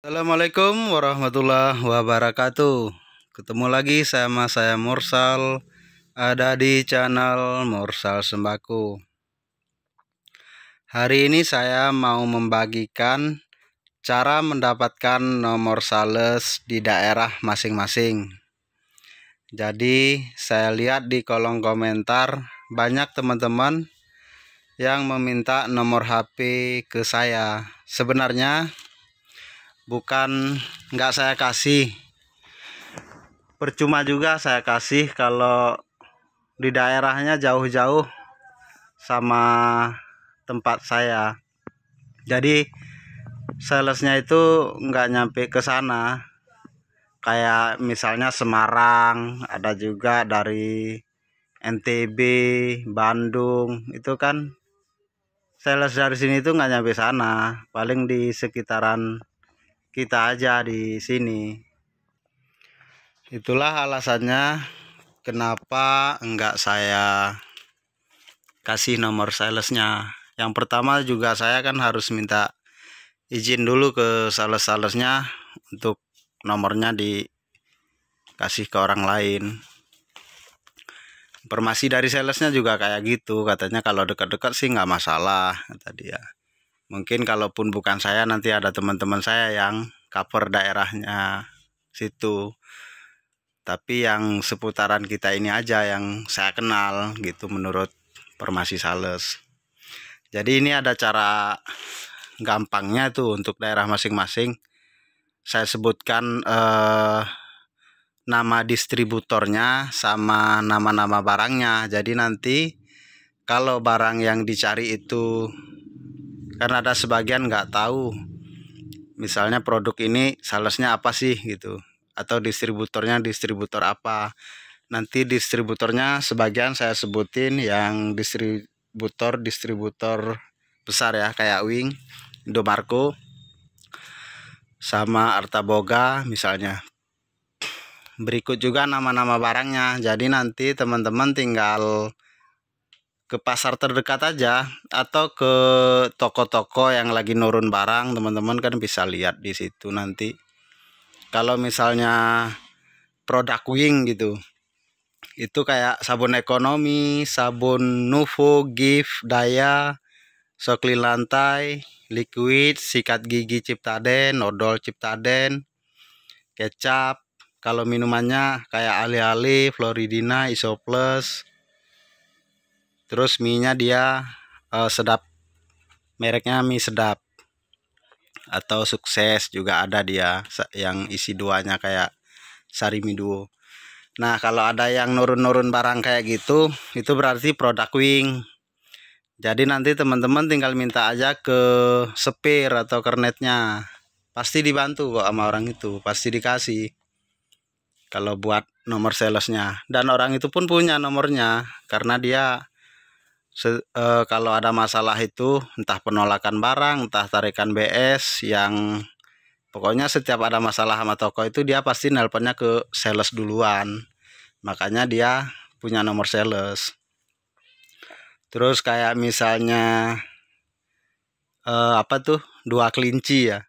Assalamualaikum warahmatullahi wabarakatuh. Ketemu lagi sama saya Mursal, ada di channel Mursal Sembako. Hari ini saya mau membagikan cara mendapatkan nomor sales di daerah masing-masing. Jadi saya lihat di kolom komentar banyak teman-teman yang meminta nomor HP ke saya. Sebenarnya bukan nggak saya kasih, percuma juga saya kasih kalau di daerahnya jauh-jauh sama tempat saya. Jadi salesnya itu nggak nyampe ke sana. Kayak misalnya Semarang, ada juga dari NTB, Bandung, itu kan sales dari sini tuh nggak nyampe sana, paling di sekitaran kita aja di sini. Itulah alasannya kenapa enggak saya kasih nomor salesnya. Yang pertama juga saya kan harus minta izin dulu ke sales-salesnya untuk nomornya dikasih ke orang lain. Informasi dari salesnya juga kayak gitu, katanya kalau dekat-dekat sih nggak masalah, kata dia. Mungkin kalaupun bukan saya, nanti ada teman-teman saya yang cover daerahnya situ. Tapi yang seputaran kita ini aja yang saya kenal gitu menurut informasi sales. Jadi ini ada cara gampangnya tuh untuk daerah masing-masing. Saya sebutkan nama distributornya sama nama-nama barangnya. Jadi nanti kalau barang yang dicari itu, karena ada sebagian nggak tahu, misalnya produk ini salesnya apa sih gitu, atau distributornya distributor apa. Nanti distributornya sebagian saya sebutin yang distributor besar ya, kayak Wing, Indomarko, sama Artaboga misalnya. Berikut juga nama-nama barangnya. Jadi nanti teman-teman tinggal ke pasar terdekat aja atau ke toko-toko yang lagi nurun barang, teman-teman kan bisa lihat di situ nanti. Kalau misalnya produk Wing gitu, itu kayak sabun ekonomi, sabun Nuvo, Gift, Daya, Soklin lantai, liquid, sikat gigi Ciptaden, odol Ciptaden, kecap. Kalau minumannya kayak Ali-Ali, Floridina, Isoplus. Terus mie-nya dia sedap, mereknya mie sedap atau Sukses juga ada dia yang isi duanya kayak Sarimi Duo. Nah kalau ada yang nurun-nurun barang kayak gitu, itu berarti produk Wing. Jadi nanti teman-teman tinggal minta aja ke sepir atau kernetnya, pasti dibantu kok sama orang itu, pasti dikasih kalau buat nomor salesnya. Dan orang itu pun punya nomornya, karena dia kalau ada masalah itu, entah penolakan barang, entah tarikan BS, yang pokoknya setiap ada masalah sama toko itu dia pasti nelponnya ke sales duluan. Makanya dia punya nomor sales. Terus kayak misalnya apa tuh, dua kelinci ya,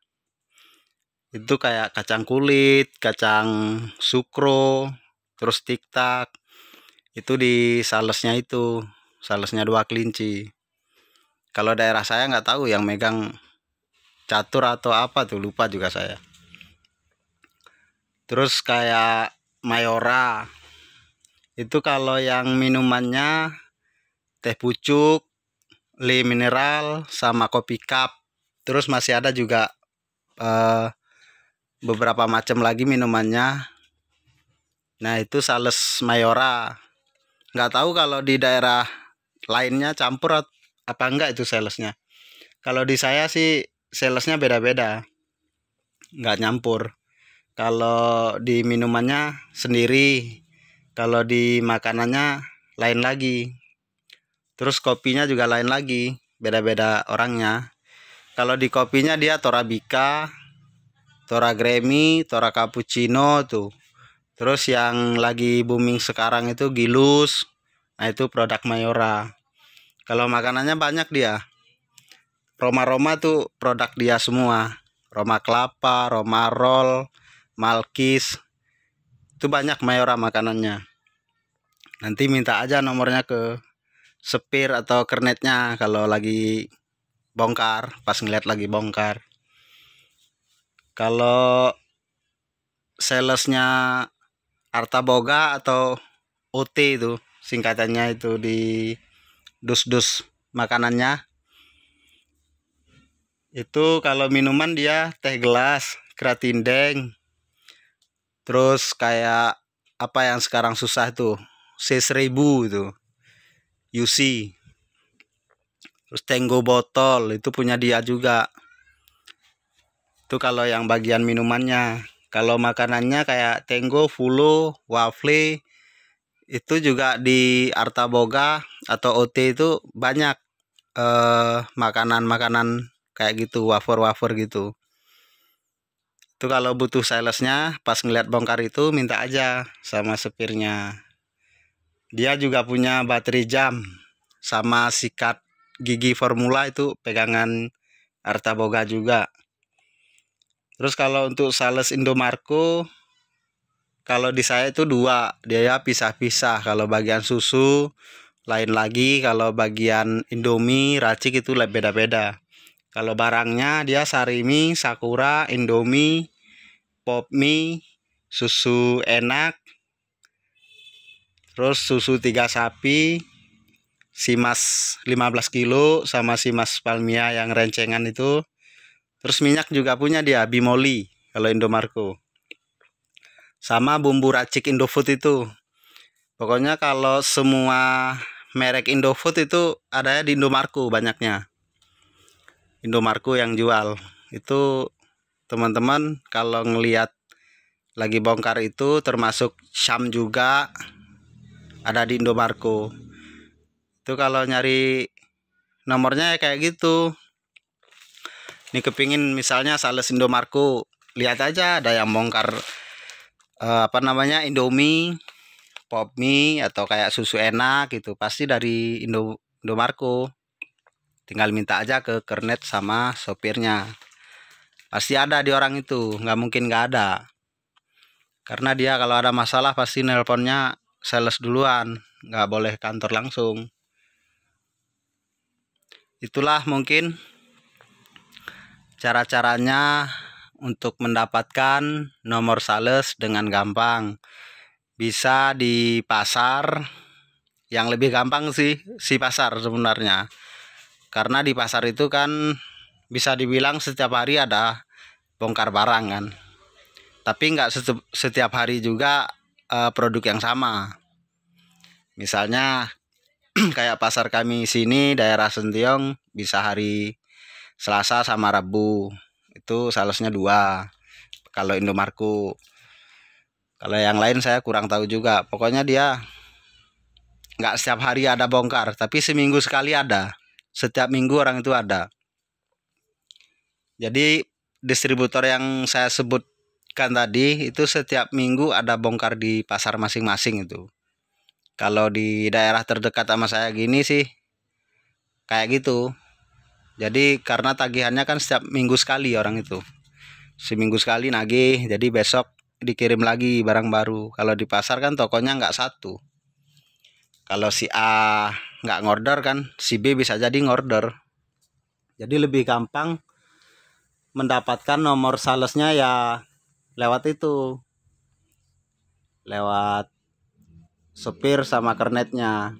itu kayak kacang kulit, kacang sukro, terus tiktak, itu di salesnya itu, salesnya dua kelinci. Kalau daerah saya nggak tahu yang megang catur atau apa tuh, lupa juga saya. Terus kayak Mayora, itu kalau yang minumannya teh pucuk, le mineral, sama kopi cup. Terus masih ada juga beberapa macam lagi minumannya. Nah itu sales Mayora. Nggak tahu kalau di daerah lainnya campur apa enggak itu salesnya. Kalau di saya sih salesnya beda-beda, nggak nyampur. Kalau di minumannya sendiri, kalau di makanannya lain lagi. Terus kopinya juga lain lagi, beda-beda orangnya. Kalau di kopinya dia Torabika, Tora Grammy, Tora Cappuccino tuh. Terus yang lagi booming sekarang itu Gilus. Nah itu produk Mayora. Kalau makanannya banyak dia. Roma-Roma tuh produk dia semua. Roma kelapa, Roma roll, Malkis. Itu banyak Mayora makanannya. Nanti minta aja nomornya ke supir atau kernetnya kalau lagi bongkar, pas ngeliat lagi bongkar. Kalau salesnya Arta Boga atau OT itu singkatannya, itu di dus-dus makanannya. Itu kalau minuman dia teh gelas, Kratindeng, terus kayak apa yang sekarang susah tuh, C1000 itu, UC, terus Tenggo botol itu punya dia juga. Itu kalau yang bagian minumannya. Kalau makanannya kayak Tenggo, Fulo, Waffle, itu juga di Arta Boga atau OT itu banyak makanan-makanan kayak gitu, wafer-wafer gitu. Itu kalau butuh salesnya pas ngeliat bongkar itu minta aja sama supirnya. Dia juga punya baterai jam sama sikat gigi formula, itu pegangan Arta Boga juga. Terus kalau untuk sales Indomarko, kalau di saya itu dua, dia pisah-pisah. Kalau bagian susu lain lagi, kalau bagian Indomie, racik itu beda-beda. Kalau barangnya dia Sarimi, Sakura, Indomie, Popmie, susu enak, terus susu 3 sapi, Simas 15 kilo sama Simas Palmia yang rencengan itu. Terus minyak juga punya dia, Bimoli kalau Indomarko. Sama bumbu racik Indofood itu. Pokoknya kalau semua merek Indofood itu ada di Indomarko banyaknya. Indomarko yang jual. Itu teman-teman kalau ngelihat lagi bongkar itu, termasuk Syam juga ada di Indomarko. Itu kalau nyari nomornya ya kayak gitu. Ini kepingin misalnya sales Indomarko, lihat aja ada yang bongkar Indomie, Popmie atau kayak susu enak gitu, pasti dari Indomarko. Tinggal minta aja ke kernet sama sopirnya, pasti ada di orang itu, nggak mungkin nggak ada. Karena dia kalau ada masalah pasti nelponnya sales duluan, nggak boleh kantor langsung. Itulah mungkin cara-caranya untuk mendapatkan nomor sales dengan gampang. Bisa di pasar, yang lebih gampang sih si pasar sebenarnya. Karena di pasar itu kan bisa dibilang setiap hari ada bongkar barang kan. Tapi nggak setiap hari juga produk yang sama. Misalnya kayak pasar kami sini daerah Sentiong bisa hari Selasa sama Rabu, itu salesnya 2 kalau Indomarko. Kalau yang lain saya kurang tahu juga. Pokoknya dia nggak setiap hari ada bongkar, tapi seminggu sekali ada. Setiap minggu orang itu ada. Jadi distributor yang saya sebutkan tadi itu setiap minggu ada bongkar di pasar masing-masing itu. Kalau di daerah terdekat sama saya gini sih kayak gitu. Jadi karena tagihannya kan setiap minggu sekali orang itu. Seminggu sekali nagih, jadi besok dikirim lagi barang baru. Kalau di pasar kan tokonya nggak satu. Kalau si A nggak ngorder kan, si B bisa jadi ngorder. Jadi lebih gampang mendapatkan nomor salesnya ya lewat itu. Lewat sopir sama kernetnya.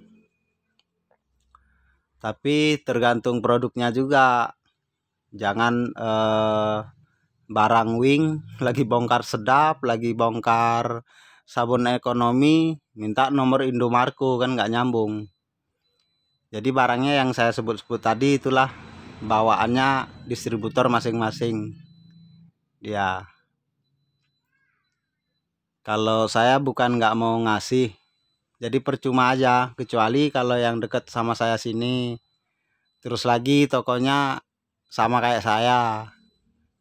Tapi tergantung produknya juga. Jangan barang wing lagi bongkar sedap, lagi bongkar sabun ekonomi, minta nomor Indomarko, kan nggak nyambung. Jadi barangnya yang saya sebut-sebut tadi itulah bawaannya distributor masing-masing dia. Kalau saya bukan nggak mau ngasih, jadi percuma aja, kecuali kalau yang deket sama saya sini. Terus lagi tokonya sama kayak saya.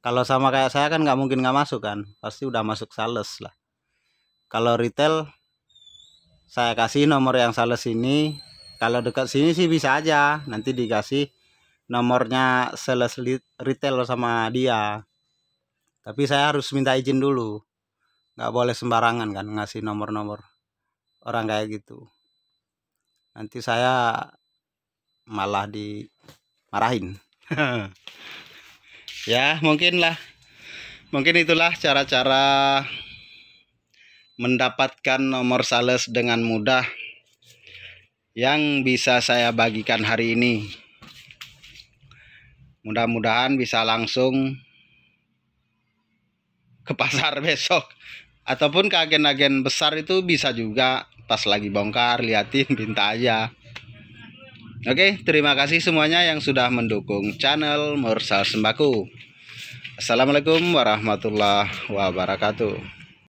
Kalau sama kayak saya kan nggak mungkin nggak masuk kan, pasti udah masuk sales lah. Kalau retail saya kasih nomor yang sales ini. Kalau dekat sini sih bisa aja, nanti dikasih nomornya sales retail sama dia. Tapi saya harus minta izin dulu, nggak boleh sembarangan kan ngasih nomor-nomor orang kayak gitu. Nanti saya malah dimarahin. Ya mungkin itulah cara-cara mendapatkan nomor sales dengan mudah yang bisa saya bagikan hari ini. Mudah-mudahan bisa langsung ke pasar besok, ataupun ke agen-agen besar itu bisa juga, pas lagi bongkar liatin minta aja. Oke, terima kasih semuanya yang sudah mendukung channel Mursal Sembako. Assalamualaikum warahmatullahi wabarakatuh.